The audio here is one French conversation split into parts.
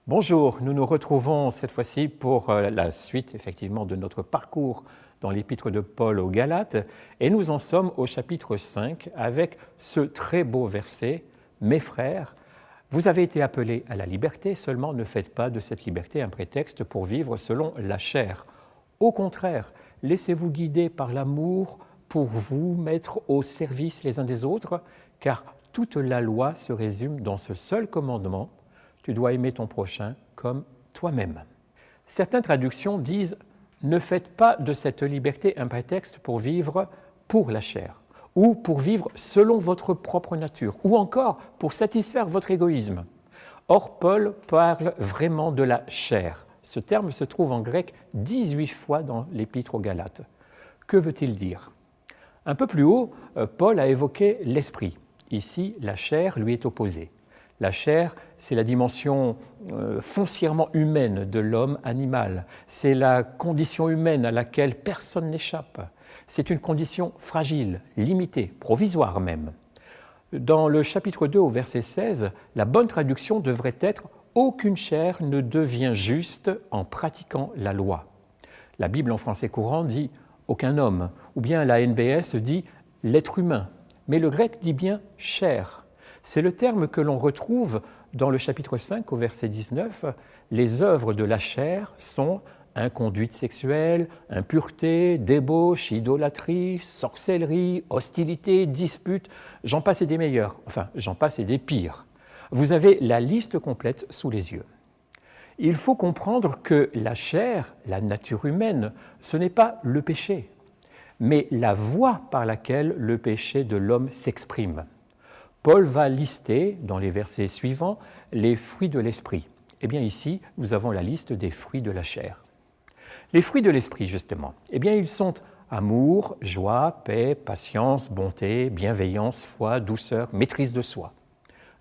Bonjour, nous nous retrouvons cette fois-ci pour la suite effectivement de notre parcours dans l'épître de Paul aux Galates et nous en sommes au chapitre 5 avec ce très beau verset « Mes frères, vous avez été appelés à la liberté, seulement ne faites pas de cette liberté un prétexte pour vivre selon la chair. Au contraire, laissez-vous guider par l'amour pour vous mettre au service les uns des autres, car toute la loi se résume dans ce seul commandement. Tu dois aimer ton prochain comme toi-même. » Certaines traductions disent « Ne faites pas de cette liberté un prétexte pour vivre pour la chair » ou pour vivre selon votre propre nature, ou encore pour satisfaire votre égoïsme. Or, Paul parle vraiment de la chair. Ce terme se trouve en grec 18 fois dans l'épître aux Galates. Que veut-il dire ? Un peu plus haut, Paul a évoqué l'esprit. Ici, la chair lui est opposée. La chair, c'est la dimension foncièrement humaine de l'homme animal. C'est la condition humaine à laquelle personne n'échappe. C'est une condition fragile, limitée, provisoire même. Dans le chapitre 2 au verset 16, la bonne traduction devrait être « Aucune chair ne devient juste en pratiquant la loi ». La Bible en français courant dit « aucun homme » ou bien la NBS dit « l'être humain ». Mais le grec dit bien « chair ». C'est le terme que l'on retrouve dans le chapitre 5 au verset 19. Les œuvres de la chair sont inconduite sexuelle, impureté, débauche, idolâtrie, sorcellerie, hostilité, dispute, j'en passe et des meilleurs, enfin j'en passe et des pires. Vous avez la liste complète sous les yeux. Il faut comprendre que la chair, la nature humaine, ce n'est pas le péché, mais la voie par laquelle le péché de l'homme s'exprime. Paul va lister, dans les versets suivants, les fruits de l'esprit. Eh bien ici, nous avons la liste des fruits de la chair. Les fruits de l'esprit, justement, eh bien ils sont amour, joie, paix, patience, bonté, bienveillance, foi, douceur, maîtrise de soi.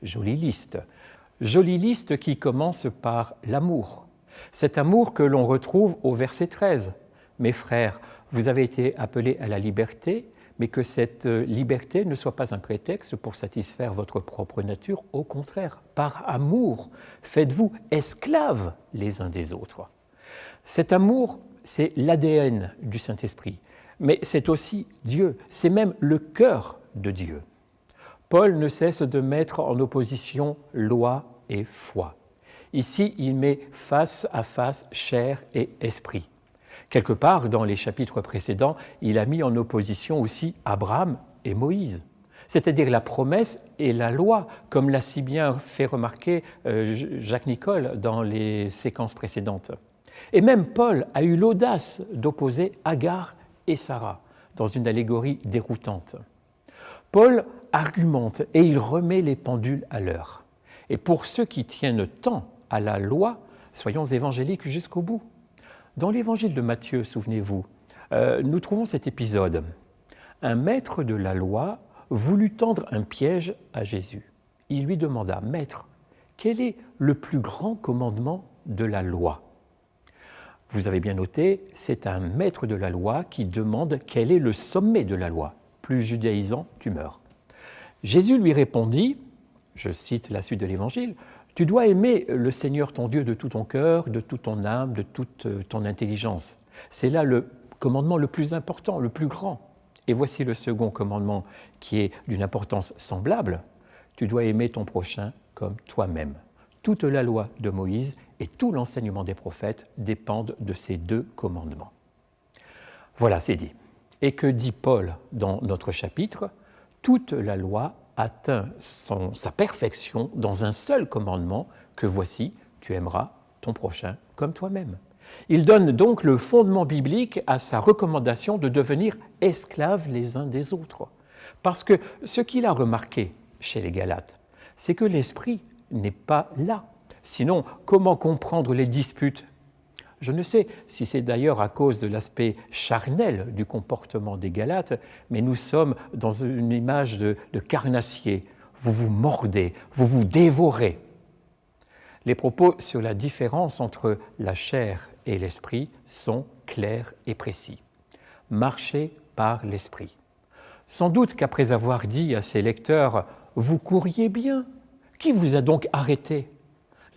Jolie liste qui commence par l'amour. Cet amour que l'on retrouve au verset 13. « Mes frères, vous avez été appelés à la liberté, mais que cette liberté ne soit pas un prétexte pour satisfaire votre propre nature. Au contraire, par amour, faites-vous esclaves les uns des autres. » Cet amour, c'est l'ADN du Saint-Esprit, mais c'est aussi Dieu, c'est même le cœur de Dieu. Paul ne cesse de mettre en opposition loi et foi. Ici, il met face à face chair et esprit. Quelque part, dans les chapitres précédents, il a mis en opposition aussi Abraham et Moïse, c'est-à-dire la promesse et la loi, comme l'a si bien fait remarquer Jacques Nicole dans les séquences précédentes. Et même Paul a eu l'audace d'opposer Agar et Sarah dans une allégorie déroutante. Paul argumente et il remet les pendules à l'heure. Et pour ceux qui tiennent tant à la loi, soyons évangéliques jusqu'au bout. Dans l'évangile de Matthieu, souvenez-vous, nous trouvons cet épisode. Un maître de la loi voulut tendre un piège à Jésus. Il lui demanda « Maître, quel est le plus grand commandement de la loi ?» Vous avez bien noté, c'est un maître de la loi qui demande quel est le sommet de la loi. Plus judaïsant, tu meurs. Jésus lui répondit, je cite la suite de l'Évangile, « Tu dois aimer le Seigneur ton Dieu de tout ton cœur, de toute ton âme, de toute ton intelligence. C'est là le commandement le plus important, le plus grand. Et voici le second commandement qui est d'une importance semblable. Tu dois aimer ton prochain comme toi-même. » Toute la loi de Moïse et tout l'enseignement des prophètes dépendent de ces deux commandements. Voilà, c'est dit. Et que dit Paul dans notre chapitre ? Toute la loi atteint sa perfection dans un seul commandement que voici, tu aimeras ton prochain comme toi-même. Il donne donc le fondement biblique à sa recommandation de devenir esclaves les uns des autres. Parce que ce qu'il a remarqué chez les Galates, c'est que l'esprit n'est pas là. Sinon, comment comprendre les disputes ? Je ne sais si c'est d'ailleurs à cause de l'aspect charnel du comportement des Galates, mais nous sommes dans une image de carnassier. Vous vous mordez, vous vous dévorez. Les propos sur la différence entre la chair et l'esprit sont clairs et précis. Marchez par l'esprit. Sans doute qu'après avoir dit à ses lecteurs « Vous couriez bien », qui vous a donc arrêté ?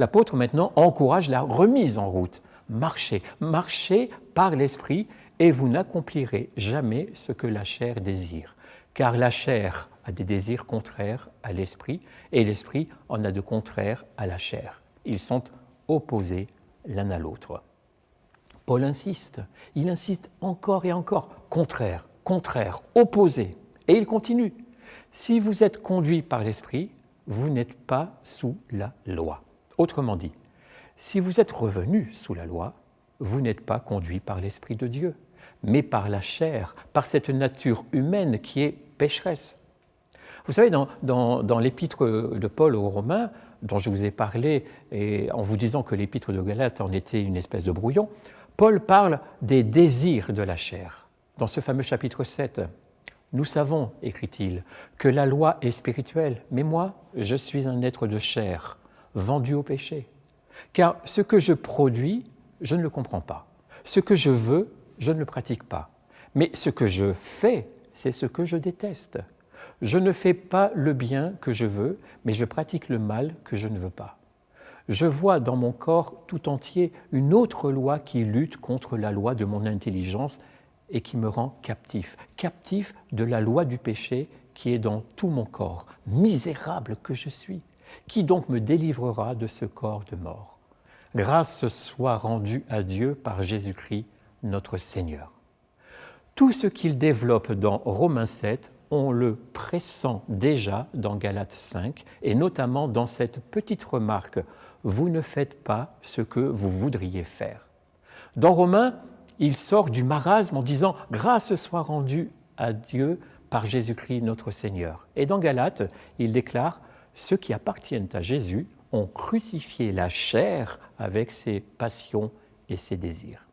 L'apôtre maintenant encourage la remise en route. Marchez, marchez par l'Esprit et vous n'accomplirez jamais ce que la chair désire. Car la chair a des désirs contraires à l'Esprit et l'Esprit en a de contraires à la chair. Ils sont opposés l'un à l'autre. Paul insiste, il insiste encore et encore, contraire, contraire, opposé. Et il continue, si vous êtes conduit par l'Esprit, vous n'êtes pas sous la loi. Autrement dit, si vous êtes revenu sous la loi, vous n'êtes pas conduit par l'Esprit de Dieu, mais par la chair, par cette nature humaine qui est pécheresse. Vous savez, dans l'épître de Paul aux Romains, dont je vous ai parlé, et en vous disant que l'épître de Galates en était une espèce de brouillon, Paul parle des désirs de la chair. Dans ce fameux chapitre 7, « Nous savons, écrit-il, que la loi est spirituelle, mais moi, je suis un être de chair, vendu au péché. Car ce que je produis, je ne le comprends pas. Ce que je veux, je ne le pratique pas. Mais ce que je fais, c'est ce que je déteste. Je ne fais pas le bien que je veux, mais je pratique le mal que je ne veux pas. Je vois dans mon corps tout entier une autre loi qui lutte contre la loi de mon intelligence et qui me rend captif, captif de la loi du péché qui est dans tout mon corps. Misérable que je suis, qui donc me délivrera de ce corps de mort? Grâce soit rendue à Dieu par Jésus-Christ, notre Seigneur. » Tout ce qu'il développe dans Romains 7, on le pressent déjà dans Galates 5, et notamment dans cette petite remarque « Vous ne faites pas ce que vous voudriez faire ». Dans Romains, il sort du marasme en disant « Grâce soit rendue à Dieu par Jésus-Christ notre Seigneur ». Et dans Galates, il déclare « Ceux qui appartiennent à Jésus ont crucifié la chair avec ses passions et ses désirs ».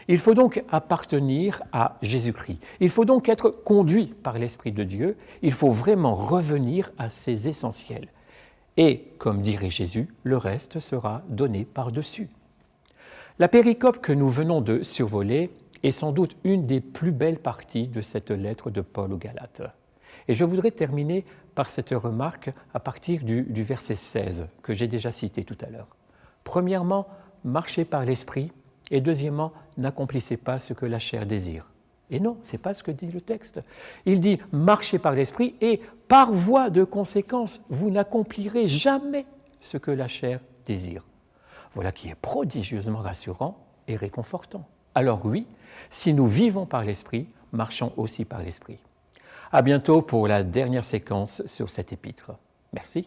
Il faut donc appartenir à Jésus-Christ. Il faut donc être conduit par l'Esprit de Dieu. Il faut vraiment revenir à ses essentiels. Et, comme dirait Jésus, le reste sera donné par-dessus. La péricope que nous venons de survoler est sans doute une des plus belles parties de cette lettre de Paul aux Galates. Et je voudrais terminer par cette remarque à partir du verset 16 que j'ai déjà cité tout à l'heure. Premièrement, marchez par l'Esprit. Et deuxièmement, n'accomplissez pas ce que la chair désire. Et non, ce n'est pas ce que dit le texte. Il dit « marchez par l'Esprit et par voie de conséquence, vous n'accomplirez jamais ce que la chair désire. » Voilà qui est prodigieusement rassurant et réconfortant. Alors oui, si nous vivons par l'Esprit, marchons aussi par l'Esprit. À bientôt pour la dernière séquence sur cet épître. Merci.